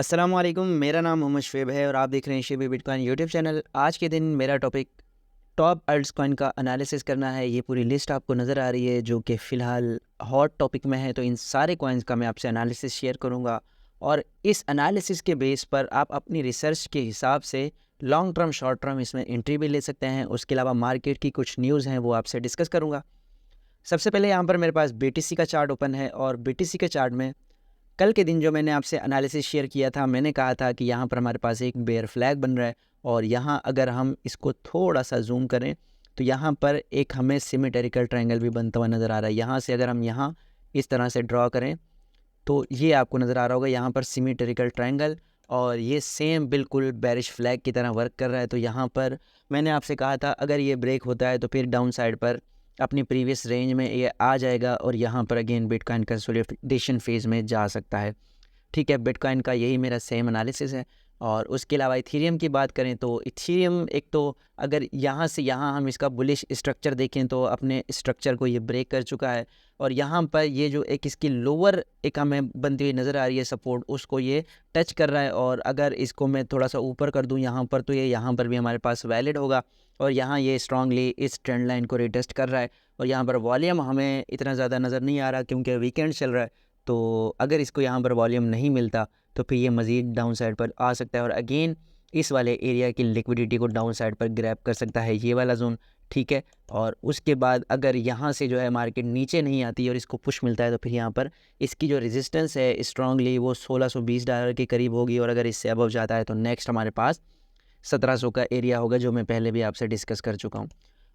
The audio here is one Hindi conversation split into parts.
अस्सलाम वालेकुम। मेरा नाम मोहम्मद शुएब है और आप देख रहे हैं शुएब बिटकॉइन यूट्यूब चैनल। आज के दिन मेरा टॉपिक टॉप अल्ट्स कॉइन का एनालिसिस करना है। ये पूरी लिस्ट आपको नज़र आ रही है जो कि फ़िलहाल हॉट टॉपिक में है। तो इन सारे कॉइन्स का मैं आपसे एनालिसिस शेयर करूंगा और इस एनालिसिस के बेस पर आप अपनी रिसर्च के हिसाब से लॉन्ग टर्म शॉर्ट टर्म इसमें एंट्री भी ले सकते हैं। उसके अलावा मार्केट की कुछ न्यूज़ हैं वो आपसे डिस्कस करूँगा। सबसे पहले यहाँ पर मेरे पास BTC का चार्ट ओपन है और BTC के चार्ट में कल के दिन जो मैंने आपसे एनालिसिस शेयर किया था, मैंने कहा था कि यहाँ पर हमारे पास एक बेयर फ्लैग बन रहा है और यहाँ अगर हम इसको थोड़ा सा जूम करें तो यहाँ पर एक हमें सिमेट्रिकल ट्रायंगल भी बनता हुआ नज़र आ रहा है। यहाँ से अगर हम यहाँ इस तरह से ड्रॉ करें तो ये आपको नज़र आ रहा होगा यहाँ पर सिमेट्रिकल ट्रायंगल, और ये सेम बिल्कुल बेरिश फ्लैग की तरह वर्क कर रहा है। तो यहाँ पर मैंने आपसे कहा था अगर ये ब्रेक होता है तो फिर डाउन साइड पर अपनी प्रीवियस रेंज में ये आ जाएगा और यहाँ पर अगेन बिटकॉइन कंसोलिडेशन फेज़ में जा सकता है। ठीक है, बिटकॉइन का यही मेरा सेम एनालिसिस है। और उसके अलावा इथीरियम की बात करें तो इथीरियम एक तो अगर यहाँ से यहाँ हम इसका बुलिश स्ट्रक्चर देखें तो अपने स्ट्रक्चर को ये ब्रेक कर चुका है और यहाँ पर ये जो एक इसकी लोअर एक हमें बनती हुई नज़र आ रही है सपोर्ट, उसको ये टच कर रहा है। और अगर इसको मैं थोड़ा सा ऊपर कर दूँ यहाँ पर तो ये यहाँ पर भी हमारे पास वैलिड होगा और यहाँ ये स्ट्रांगली इस ट्रेंड लाइन को रिटेस्ट कर रहा है। और यहाँ पर वॉल्यूम हमें इतना ज़्यादा नज़र नहीं आ रहा क्योंकि वीकेंड चल रहा है। तो अगर इसको यहाँ पर वॉल्यूम नहीं मिलता तो फिर ये मज़ीद डाउन साइड पर आ सकता है और अगेन इस वाले एरिया की लिक्विडिटी को डाउन साइड पर ग्रैब कर सकता है ये वाला जोन। ठीक है, और उसके बाद अगर यहाँ से जो है मार्केट नीचे नहीं आती और इसको पुश मिलता है तो फिर यहाँ पर इसकी जो रेजिस्टेंस है स्ट्रांगली वो $1620 के करीब होगी और अगर इससे अबव जाता है तो नेक्स्ट हमारे पास 1700 का एरिया होगा जो मैं पहले भी आपसे डिस्कस कर चुका हूँ।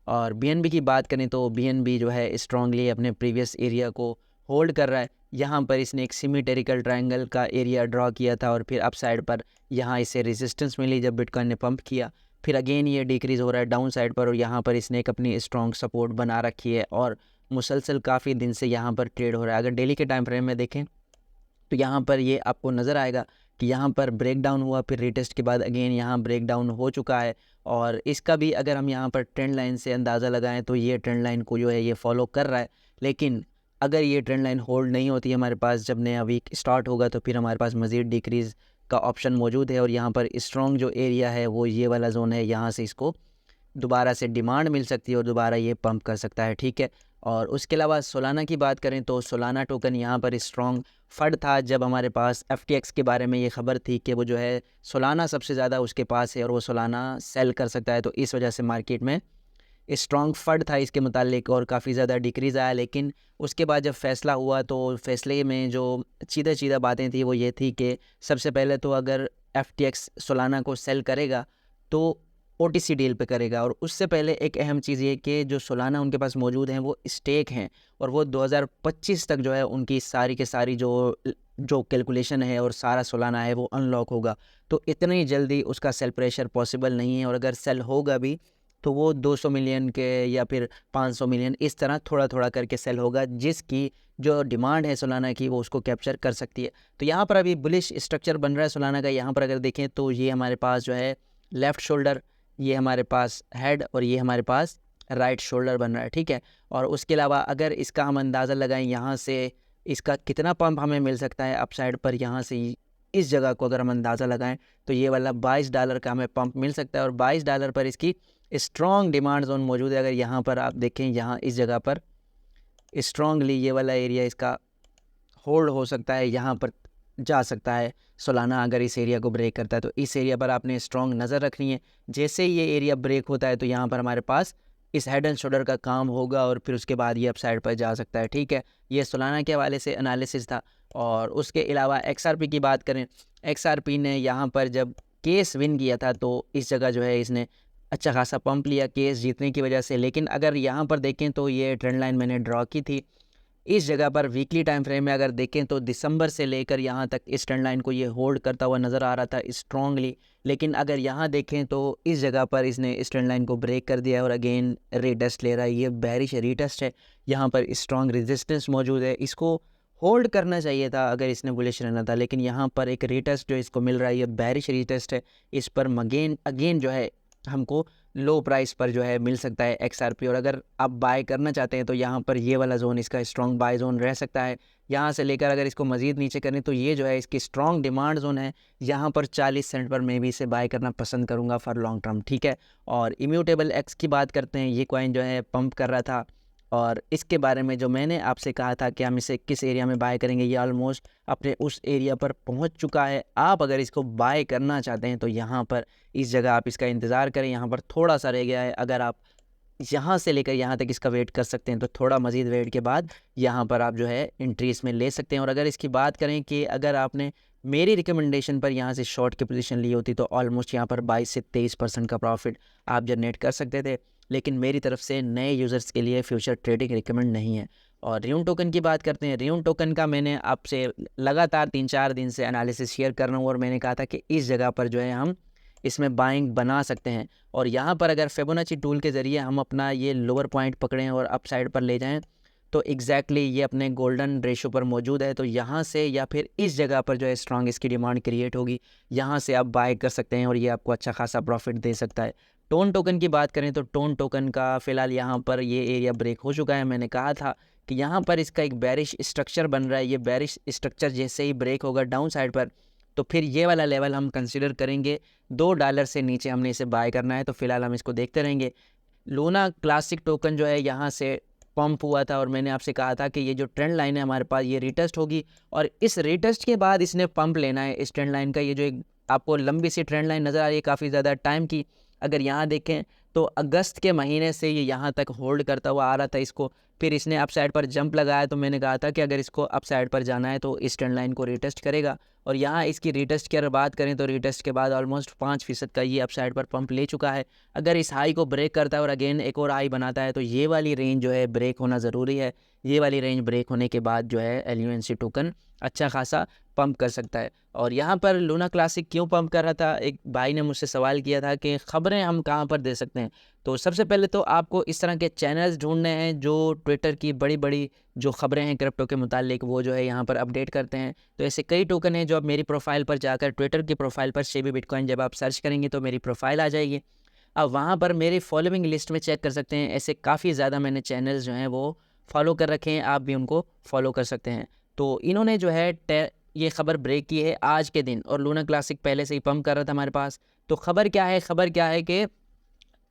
और BNB की बात करें तो BNB जो है स्ट्रांगली अपने प्रीवियस एरिया को होल्ड कर रहा है। यहाँ पर इसने एक सिमेट्रिकल ट्रायंगल का एरिया ड्रॉ किया था और फिर अप साइड पर यहाँ इसे रेजिस्टेंस मिली जब बिटकॉइन ने पंप किया, फिर अगेन ये डिक्रीज़ हो रहा है डाउन साइड पर और यहाँ पर इसने एक अपनी स्ट्रॉन्ग सपोर्ट बना रखी है और मुसलसल काफ़ी दिन से यहाँ पर ट्रेड हो रहा है। अगर डेली के टाइम फ्रेम में देखें तो यहाँ पर ये आपको नज़र आएगा कि यहाँ पर ब्रेक डाउन हुआ, फिर रिटेस्ट के बाद अगेन यहाँ ब्रेक डाउन हो चुका है। और इसका भी अगर हम यहाँ पर ट्रेंड लाइन से अंदाज़ा लगाएं तो ये ट्रेंड लाइन को जो है ये फॉलो कर रहा है। लेकिन अगर ये ट्रेंड लाइन होल्ड नहीं होती हमारे पास, जब नया वीक स्टार्ट होगा तो फिर हमारे पास मज़ीद डिक्रीज़ का ऑप्शन मौजूद है और यहाँ पर स्ट्रॉन्ग जो एरिया है वो ये वाला जोन है। यहाँ से इसको दोबारा से डिमांड मिल सकती है और दोबारा ये पंप कर सकता है। ठीक है, और उसके अलावा सोलाना की बात करें तो सोलाना टोकन यहाँ पर स्ट्रॉन्ग फंड था जब हमारे पास FTX के बारे में ये खबर थी कि वो जो है सोलाना सबसे ज़्यादा उसके पास है और वो सोलाना सेल कर सकता है। तो इस वजह से मार्केट में स्ट्रॉन्ग फंड था इसके मुतालिक और काफ़ी ज़्यादा डिक्रीज़ आया। लेकिन उसके बाद जब फ़ैसला हुआ तो फैसले में जो सीधा बातें थी वो ये थी कि सबसे पहले तो अगर FTX सोलाना को सेल करेगा तो OTC डील पे करेगा, और उससे पहले एक अहम चीज़ ये कि जो सोलाना उनके पास मौजूद हैं वो स्टेक हैं और वो 2025 तक जो है उनकी सारी के सारी जो कैलकुलेशन है और सारा सोलाना है वो अनलॉक होगा। तो इतनी जल्दी उसका सेल प्रेशर पॉसिबल नहीं है और अगर सेल होगा भी तो वो 200 मिलियन के या फिर 500 मिलियन इस तरह थोड़ा थोड़ा करके सेल होगा, जिसकी जो डिमांड है सोलाना की वो उसको कैप्चर कर सकती है। तो यहाँ पर अभी बुलिश स्ट्रक्चर बन रहा है सोलाना का। यहाँ पर अगर देखें तो ये हमारे पास जो है लेफ़्ट शोल्डर, ये हमारे पास हेड और ये हमारे पास राइट शोल्डर बन रहा है। ठीक है, और उसके अलावा अगर इसका हम अंदाज़ा लगाएं यहाँ से इसका कितना पंप हमें मिल सकता है अपसाइड पर, यहाँ से इस जगह को अगर हम अंदाज़ा लगाएं तो ये वाला $22 का हमें पंप मिल सकता है और $22 पर इसकी स्ट्रॉन्ग डिमांड जोन मौजूद है। अगर यहाँ पर आप देखें यहाँ इस जगह पर स्ट्रॉन्गली ये वाला एरिया इसका होल्ड हो सकता है, यहाँ पर जा सकता है सोलाना अगर इस एरिया को ब्रेक करता है। तो इस एरिया पर आपने स्ट्रॉन्ग नज़र रखनी है। जैसे ही ये एरिया ब्रेक होता है तो यहाँ पर हमारे पास इस हेड एंड शोल्डर का काम होगा और फिर उसके बाद ये अपसाइड पर जा सकता है। ठीक है, ये सोलाना के हवाले से एनालिसिस था। और उसके अलावा XRP की बात करें, XRP ने यहाँ पर जब केस विन किया था तो इस जगह जो है इसने अच्छा खासा पंप लिया केस जीतने की वजह से। लेकिन अगर यहाँ पर देखें तो ये ट्रेंड लाइन मैंने ड्रॉ की थी इस जगह पर वीकली टाइम फ्रेम में अगर देखें तो दिसंबर से लेकर यहाँ तक इस ट्रेंड लाइन को ये होल्ड करता हुआ नज़र आ रहा था स्ट्रांगली। लेकिन अगर यहाँ देखें तो इस जगह पर इसने इस ट्रेंड लाइन को ब्रेक कर दिया है और अगेन रीटेस्ट ले रहा है। ये बेरिश रीटेस्ट है, यहाँ पर स्ट्रॉन्ग रेजिस्टेंस मौजूद है, इसको होल्ड करना चाहिए था अगर इसने बुलिश रहना था। लेकिन यहाँ पर एक रीटेस्ट जो इसको मिल रहा है ये बेरिश रीटेस्ट है, इस पर अगेन जो है हमको लो प्राइस पर जो है मिल सकता है XRP। और अगर आप बाय करना चाहते हैं तो यहाँ पर ये वाला जोन इसका स्ट्रॉन्ग बाय जोन रह सकता है। यहाँ से लेकर अगर इसको मज़ीद नीचे करें तो ये जो है इसकी स्ट्रॉन्ग डिमांड जोन है। यहाँ पर 40 सेंट पर मैं भी इसे बाय करना पसंद करूँगा फॉर लॉन्ग टर्म, ठीक है। और इम्यूटेबल एक्स की बात करते हैं, ये कॉइन जो है पंप कर रहा था, और इसके बारे में जो मैंने आपसे कहा था कि हम इसे किस एरिया में बाय करेंगे, ये ऑलमोस्ट अपने उस एरिया पर पहुंच चुका है। आप अगर इसको बाय करना चाहते हैं तो यहाँ पर इस जगह आप इसका इंतज़ार करें, यहाँ पर थोड़ा सा रह गया है। अगर आप यहाँ से लेकर यहाँ तक इसका वेट कर सकते हैं तो थोड़ा मज़ीद वेट के बाद यहाँ पर आप जो है एंट्री इसमें ले सकते हैं। और अगर इसकी बात करें कि अगर आपने मेरी रिकमेंडेशन पर यहाँ से शॉर्ट की पोजीशन ली होती तो ऑलमोस्ट यहाँ पर 22 से 23% का प्रॉफिट आप जनरेट कर सकते थे, लेकिन मेरी तरफ से नए यूज़र्स के लिए फ्यूचर ट्रेडिंग रिकमेंड नहीं है। और रियून टोकन की बात करते हैं। रियून टोकन का मैंने आपसे लगातार 3-4 दिन से एनालिसिस शेयर कर रहा हूँ, और मैंने कहा था कि इस जगह पर जो है हम इसमें बाइंग बना सकते हैं। और यहाँ पर अगर फिबोनाची टूल के ज़रिए हम अपना ये लोअर पॉइंट पकड़ें और अप साइड पर ले जाएं तो एग्जैक्टली ये अपने गोल्डन रेशो पर मौजूद है। तो यहाँ से या फिर इस जगह पर जो है स्ट्रॉन्ग इसकी डिमांड क्रिएट होगी, यहाँ से आप बाय कर सकते हैं और ये आपको अच्छा खासा प्रॉफिट दे सकता है। टोन टोकन की बात करें तो टोन टोकन का फ़िलहाल यहाँ पर ये एरिया ब्रेक हो चुका है। मैंने कहा था कि यहाँ पर इसका एक बेरिश स्ट्रक्चर बन रहा है। ये बेरिश स्ट्रक्चर जैसे ही ब्रेक होगा डाउन साइड पर तो फिर ये वाला लेवल हम कंसिडर करेंगे। $2 से नीचे हमने इसे बाय करना है, तो फिलहाल हम इसको देखते रहेंगे। लूना क्लासिक टोकन जो है यहाँ से पंप हुआ था, और मैंने आपसे कहा था कि ये जो ट्रेंड लाइन है हमारे पास ये रिटेस्ट होगी, और इस रिटेस्ट के बाद इसने पंप लेना है इस ट्रेंड लाइन का। ये जो एक आपको लंबी सी ट्रेंड लाइन नज़र आ रही है काफ़ी ज़्यादा टाइम की, अगर यहाँ देखें तो अगस्त के महीने से ये यहाँ तक होल्ड करता हुआ आ रहा था इसको। फिर इसने अप साइड पर जंप लगाया, तो मैंने कहा था कि अगर इसको अप साइड पर जाना है तो इस ट्रेंड लाइन को रिटेस्ट करेगा। और यहाँ इसकी रिटेस्ट की अगर बात करें तो रिटेस्ट के बाद ऑलमोस्ट 5% का ये अप साइड पर पंप ले चुका है। अगर इस हाई को ब्रेक करता है और अगेन एक और हाई बनाता है तो ये वाली रेंज जो है ब्रेक होना ज़रूरी है। ये वाली रेंज ब्रेक होने के बाद जो है LUNC टोकन अच्छा खासा पंप कर सकता है। और यहाँ पर लूना क्लासिक क्यों पंप कर रहा था, एक भाई ने मुझसे सवाल किया था कि ख़बरें हम कहाँ पर दे सकते हैं। तो सबसे पहले तो आपको इस तरह के चैनल्स ढूंढने हैं जो ट्विटर की बड़ी बड़ी जो ख़बरें हैं क्रिप्टो के मुतालिक वो जो है यहाँ पर अपडेट करते हैं। तो ऐसे कई टोकन हैं जो आप मेरी प्रोफाइल पर जाकर ट्विटर की प्रोफाइल पर शेबी बिटकॉइन जब आप सर्च करेंगे तो मेरी प्रोफाइल आ जाएगी। अब वहाँ पर मेरी फॉलोइंग लिस्ट में चेक कर सकते हैं। ऐसे काफ़ी ज़्यादा मैंने चैनल्स जो हैं वो फॉलो कर रखे हैं, आप भी उनको फॉलो कर सकते हैं। तो इन्होंने जो है ये ख़बर ब्रेक की है आज के दिन, और लूना क्लासिक पहले से ही पंप कर रहा था हमारे पास। तो ख़बर क्या है, ख़बर क्या है कि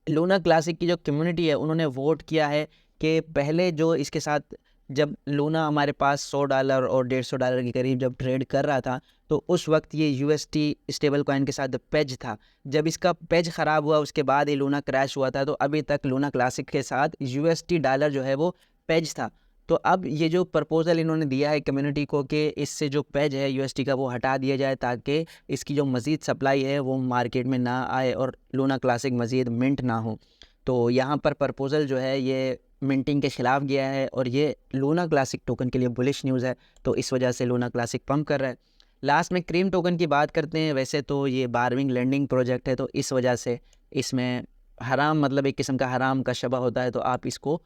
लूना क्लासिक की जो कम्युनिटी है उन्होंने वोट किया है कि पहले जो इसके साथ जब लूना हमारे पास $100 और $150 के करीब जब ट्रेड कर रहा था तो उस वक्त ये UST स्टेबल कॉइन के साथ पेज था। जब इसका पेज ख़राब हुआ उसके बाद ये लूना क्रैश हुआ था, तो अभी तक लूना क्लासिक के साथ UST डॉलर जो है वो पेज था। तो अब ये जो प्रपोज़ल इन्होंने दिया है कम्युनिटी को कि इससे जो पेज है UST का वो हटा दिया जाए ताकि इसकी जो मज़ीद सप्लाई है वो मार्केट में ना आए और लूना क्लासिक मज़ीद मिंट ना हो। तो यहाँ पर प्रपोज़ल जो है ये मिंटिंग के ख़िलाफ़ गया है, और ये लूना क्लासिक टोकन के लिए बुलिश न्यूज़ है। तो इस वजह से लूना क्लासिक पंप कर रहा है। लास्ट में क्रीम टोकन की बात करते हैं। वैसे तो ये बारविंग लैंडिंग प्रोजेक्ट है, तो इस वजह से इसमें हराम मतलब एक किस्म का हराम का शबह होता है, तो आप इसको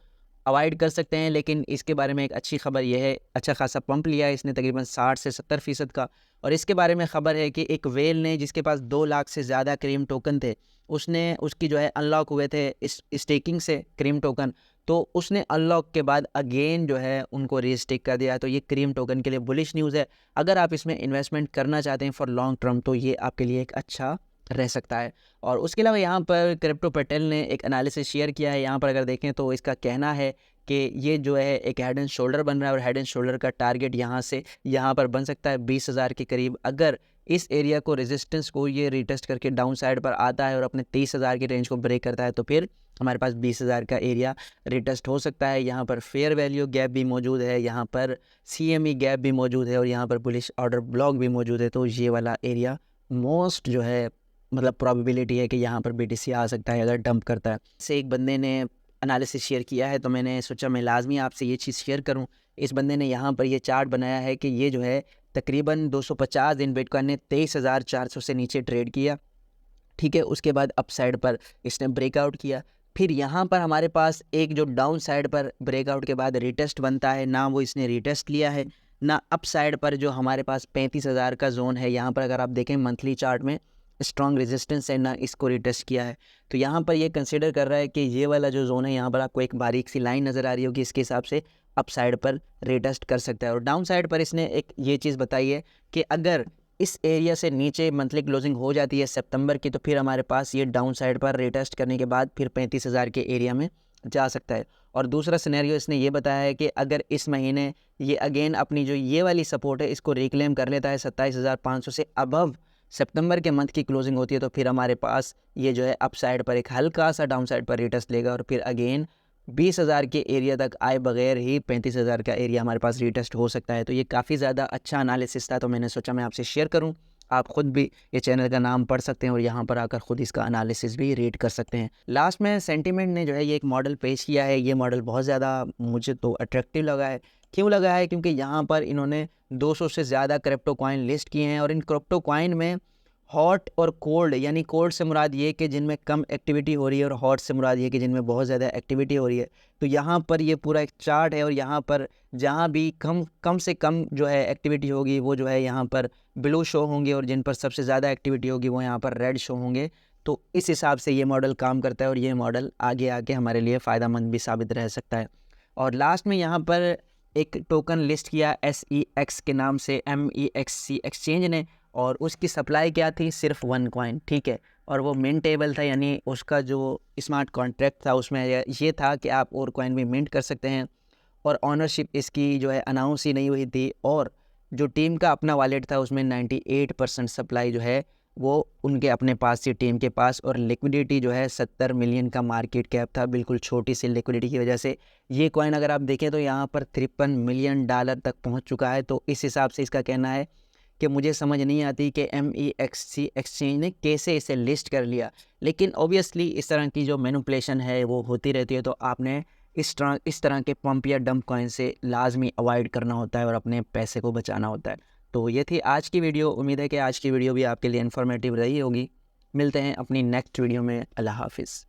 अवॉइड कर सकते हैं। लेकिन इसके बारे में एक अच्छी खबर यह है, अच्छा खासा पंप लिया है इसने तकरीबन 60 से 70% का। और इसके बारे में ख़बर है कि एक वेल ने जिसके पास 2 लाख से ज़्यादा क्रीम टोकन थे, उसकी जो है अनलॉक हुए थे स्टेकिंग से क्रीम टोकन, तो उसने अनलॉक के बाद अगेन जो है उनको रीस्टेक कर दिया। तो ये क्रीम टोकन के लिए बुलिश न्यूज़ है। अगर आप इसमें इन्वेस्टमेंट करना चाहते हैं फॉर लॉन्ग टर्म तो ये आपके लिए एक अच्छा रह सकता है। और उसके अलावा यहाँ पर क्रिप्टो पटेल ने एक एनालिसिस शेयर किया है। यहाँ पर अगर देखें तो इसका कहना है कि ये जो है एक हेड एंड शोल्डर बन रहा है, और हेड एंड शोल्डर का टारगेट यहाँ से यहाँ पर बन सकता है 20,000 के करीब। अगर इस एरिया को रेजिस्टेंस को ये रिटेस्ट करके डाउन साइड पर आता है और अपने 30,000 की रेंज को ब्रेक करता है तो फिर हमारे पास 20,000 का एरिया रिटेस्ट हो सकता है। यहाँ पर फेयर वैल्यू गैप भी मौजूद है, यहाँ पर CME गैप भी मौजूद है, और यहाँ पर बुलिश ऑर्डर ब्लॉक भी मौजूद है। तो ये वाला एरिया मोस्ट जो है मतलब प्रोबेबिलिटी है कि यहाँ पर BTC आ सकता है अगर डंप करता है। से एक बंदे ने एनालिसिस शेयर किया है, तो मैंने सोचा मैं लाजमी आपसे ये चीज़ शेयर करूं। इस बंदे ने यहाँ पर ये चार्ट बनाया है कि ये जो है तकरीबन 250 दिन बिटकॉइन ने 23,400 से नीचे ट्रेड किया, ठीक है। उसके बाद अप साइड पर इसने ब्रेकआउट किया, फिर यहाँ पर हमारे पास एक जो डाउन साइड पर ब्रेकआउट के बाद रिटेस्ट बनता है, ना वो इसने रिटेस्ट लिया है, ना अप साइड पर जो हमारे पास 35,000 का जोन है। यहाँ पर अगर आप देखें मंथली चार्ट में स्ट्रॉन्ग रेजिस्टेंस है ना इसको रिटेस्ट किया है। तो यहाँ पर ये कंसिडर कर रहा है कि ये वाला जो जोन है यहाँ पर आपको एक बारीक सी लाइन नज़र आ रही होगी, इसके हिसाब से अप साइड पर रिटेस्ट कर सकता है। और डाउन साइड पर इसने एक ये चीज़ बताई है कि अगर इस एरिया से नीचे मंथली क्लोजिंग हो जाती है सितंबर की, तो फिर हमारे पास ये डाउन साइड पर रिटेस्ट करने के बाद फिर 35,000 के एरिया में जा सकता है। और दूसरा सिनेरियो इसने ये बताया है कि अगर इस महीने ये अगेन अपनी जो ये वाली सपोर्ट है इसको रिक्लेम कर लेता है 27,500 से अबव सितंबर के मंथ की क्लोजिंग होती है, तो फिर हमारे पास ये जो है अप साइड पर एक हल्का सा डाउन साइड पर रिटेस्ट लेगा और फिर अगेन 20,000 के एरिया तक आए बगैर ही 35,000 का एरिया हमारे पास रिटेस्ट हो सकता है। तो ये काफ़ी ज़्यादा अच्छा एनालिसिस था, तो मैंने सोचा मैं आपसे शेयर करूं। आप ख़ुद भी ये चैनल का नाम पढ़ सकते हैं और यहाँ पर आकर ख़ुद इसका एनालिसिस भी रीड कर सकते हैं। लास्ट में सेंटीमेंट ने जो है ये एक मॉडल पेश किया है। ये मॉडल बहुत ज़्यादा मुझे तो अट्रैक्टिव लगा है। क्यों लगा है? क्योंकि यहाँ पर इन्होंने 200 से ज़्यादा क्रिप्टो कॉइन लिस्ट किए हैं और इन क्रिप्टो कॉइन में हॉट और कोल्ड, यानी कोल्ड से मुराद ये कि जिनमें कम एक्टिविटी हो रही है और हॉट से मुराद ये कि जिनमें बहुत ज़्यादा एक्टिविटी हो रही है। तो यहाँ पर ये पूरा एक चार्ट है और यहाँ पर जहाँ भी कम से कम जो है एक्टिविटी होगी वो जो है यहाँ पर ब्लू शो होंगे और जिन पर सबसे ज़्यादा एक्टिविटी होगी वो यहाँ पर रेड शो होंगे। तो इस हिसाब से ये मॉडल काम करता है और ये मॉडल आगे आके हमारे लिए फ़ायदेमंद भी साबित रह सकता है। और लास्ट में यहाँ पर एक टोकन लिस्ट किया SEX के नाम से MEXC एक्सचेंज ने, और उसकी सप्लाई क्या थी? सिर्फ 1 कॉइन, ठीक है। और वो मिंट टेबल था, यानी उसका जो स्मार्ट कॉन्ट्रैक्ट था उसमें ये था कि आप और कॉइन भी मिंट कर सकते हैं। और ऑनरशिप इसकी जो है अनाउंस ही नहीं हुई थी। और जो टीम का अपना वॉलेट था उसमें 98% सप्लाई जो है वो उनके अपने पास थी, टीम के पास। और लिक्विडिटी जो है 70 मिलियन का मार्केट कैप था। बिल्कुल छोटी सी लिक्विडिटी की वजह से ये कॉइन अगर आप देखें तो यहाँ पर $53 मिलियन तक पहुँच चुका है। तो इस हिसाब से इसका कहना है कि मुझे समझ नहीं आती कि MEXC एक्सचेंज ने कैसे इसे लिस्ट कर लिया। लेकिन ऑब्वियसली इस तरह की जो मैनिपुलेशन है वो होती रहती है, तो आपने इस तरह के पंप या डंप कॉइन से लाजमी अवॉइड करना होता है और अपने पैसे को बचाना होता है। तो ये थी आज की वीडियो। उम्मीद है कि आज की वीडियो भी आपके लिए इन्फॉर्मेटिव रही होगी। मिलते हैं अपनी नेक्स्ट वीडियो में। अल्लाह हाफिज़।